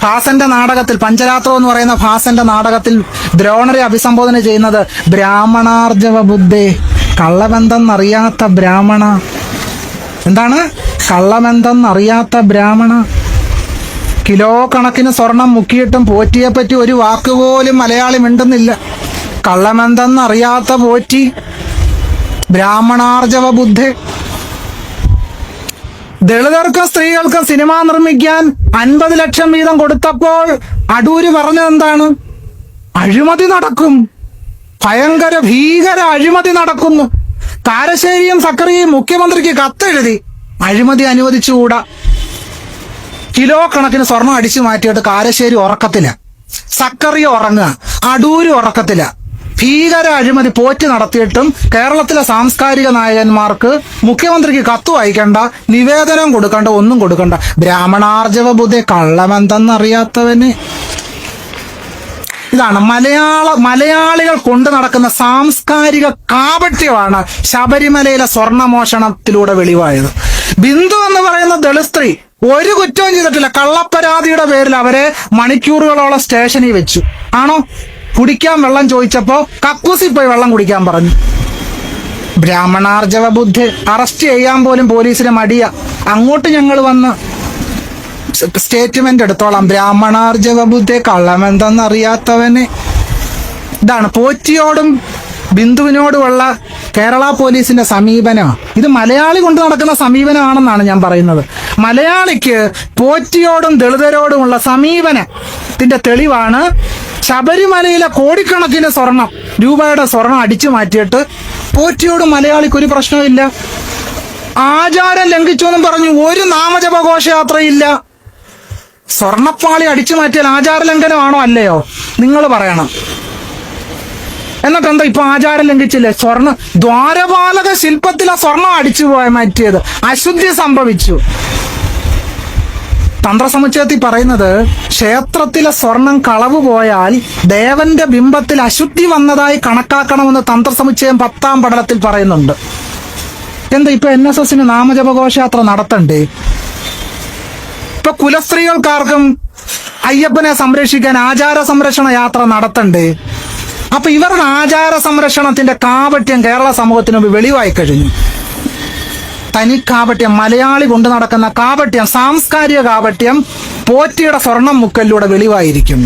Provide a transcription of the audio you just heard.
ഭാസന്റെ നാടകത്തിൽ, പഞ്ചരാത്രം എന്ന് പറയുന്ന ഭാസന്റെ നാടകത്തിൽ ദ്രോണരെ അഭിസംബോധന ചെയ്യുന്നത് ബ്രാഹ്മണാർജവ ബുദ്ധേ, കള്ളമെന്തെന്നറിയാത്ത ബ്രാഹ്മണ. എന്താണ് കള്ളമെന്തെന്നറിയാത്ത ബ്രാഹ്മണ? കിലോ കണക്കിന് സ്വർണം മുക്കിയിട്ടും പോറ്റിയെപ്പറ്റി ഒരു വാക്കുപോലും മലയാളി മിണ്ടുന്നില്ല. കള്ളമെന്തെന്നറിയാത്ത പോറ്റി, ബ്രാഹ്മണാർജവ ബുദ്ധേ. ദളിതർക്കും സ്ത്രീകൾക്കും സിനിമ നിർമ്മിക്കാൻ 50 ലക്ഷം വീതം കൊടുത്തപ്പോൾ അടൂര് പറഞ്ഞതെന്താണ്? അഴിമതി നടക്കും, ഭയങ്കര ഭീകര അഴിമതി നടക്കുന്നു. കാരശ്ശേരിയും സക്കറിയും മുഖ്യമന്ത്രിക്ക് കത്തെഴുതി അഴിമതി അനുവദിച്ചുകൂടാ. കിലോ കണക്കിന് സ്വർണം അടിച്ചു മാറ്റിയിട്ട് കാരശ്ശേരി ഉറക്കത്തില്ല, സക്കറി ഉറങ്ങുക, അടൂര് ഉറക്കത്തില്ല. ഭീകര അഴിമതി പോറ്റി നടത്തിയിട്ടും കേരളത്തിലെ സാംസ്കാരിക നായകന്മാർക്ക് മുഖ്യമന്ത്രിക്ക് കത്ത് വായിക്കണ്ട, നിവേദനം കൊടുക്കണ്ട, ഒന്നും കൊടുക്കണ്ട. ബ്രാഹ്മണാർജവ ബുദ്ധി, കള്ളമെന്തെന്നറിയാത്തവന്. ഇതാണ് മലയാളികൾ കൊണ്ടു നടക്കുന്ന സാംസ്കാരിക കാപട്യമാണ് ശബരിമലയിലെ സ്വർണമോഷണത്തിലൂടെ വെളിവായത്. ബിന്ദു എന്ന് പറയുന്ന ദളിത് സ്ത്രീ ഒരു കുറ്റവും ചെയ്തിട്ടില്ല. കള്ളപ്പരാതിയുടെ പേരിൽ അവരെ മണിക്കൂറുകളോളം സ്റ്റേഷനിൽ വെച്ചു. ആണോ? കുടിക്കാൻ വെള്ളം ചോദിച്ചപ്പോ കക്കൂസിൽ പോയി വെള്ളം കുടിക്കാൻ പറഞ്ഞു. ബ്രാഹ്മണാർജവ ബുദ്ധി. അറസ്റ്റ് ചെയ്യാൻ പോലും പോലീസിന് മടിയ. അങ്ങോട്ട് ഞങ്ങൾ വന്ന് സ്റ്റേറ്റ്മെന്റ് എടുത്തോളാം. ബ്രാഹ്മണാർജവ ബുദ്ധി, കള്ളമെന്തെന്നറിയാത്തവന്. ഇതാണ് പോറ്റിയോടും ബിന്ദുവിനോടുമുള്ള കേരള പോലീസിന്റെ സമീപനം. ഇത് മലയാളി കൊണ്ട് നടക്കുന്ന സമീപനമാണെന്നാണ് ഞാൻ പറയുന്നത്. മലയാളിക്ക് പോറ്റിയോടും ദളിതരോടുമുള്ള സമീപനത്തിന്റെ തെളിവാണ് ശബരിമലയിലെ കോടിക്കണക്കിന് രൂപയുടെ സ്വർണം അടിച്ചു മാറ്റിയിട്ട് പോറ്റിയോടും മലയാളിക്ക് ഒരു പ്രശ്നമില്ല. ആചാരം ലംഘിച്ചു എന്നും പറഞ്ഞു ഒരു നാമജപ ഘോഷയാത്രയില്ല. സ്വർണപ്പാളി അടിച്ചു മാറ്റിയാൽ ആചാര ലംഘനമാണോ അല്ലയോ? നിങ്ങൾ പറയണം. എന്നിട്ട് എന്താ ഇപ്പൊ ആചാരം ലംഘിച്ചില്ലേ? ദ്വാരപാലക ശില്പത്തിൽ ആ സ്വർണം അടിച്ചു മാറ്റിയത് അശുദ്ധി സംഭവിച്ചു. തന്ത്രസമുച്ചയത്തിൽ പറയുന്നത് ക്ഷേത്രത്തിലെ സ്വർണം കളവ് പോയാൽ ദേവന്റെ ബിംബത്തിൽ അശുദ്ധി വന്നതായി കണക്കാക്കണമെന്ന് തന്ത്രസമുച്ചയം 10ാം പടലത്തിൽ പറയുന്നുണ്ട്. എന്താ ഇപ്പൊ NSSന് നാമജപഘോഷയാത്ര നടത്തണ്ടേ? ഇപ്പൊ കുലസ്ത്രീകൾക്കാർക്കും അയ്യപ്പനെ സംരക്ഷിക്കാൻ ആചാര സംരക്ഷണ യാത്ര നടത്തണ്ടേ? അപ്പൊ ഇവരുടെ ആചാര സംരക്ഷണത്തിന്റെ കാപട്യം കേരള സമൂഹത്തിന് മുമ്പ് വെളിവായി കഴിഞ്ഞു. തനി കാപട്യം, മലയാളി കൊണ്ടു നടക്കുന്ന കാപട്യം, സാംസ്കാരിക കാപട്യം പോറ്റിയുടെ സ്വർണം മുക്കലിലൂടെ വെളിവായിരിക്കും.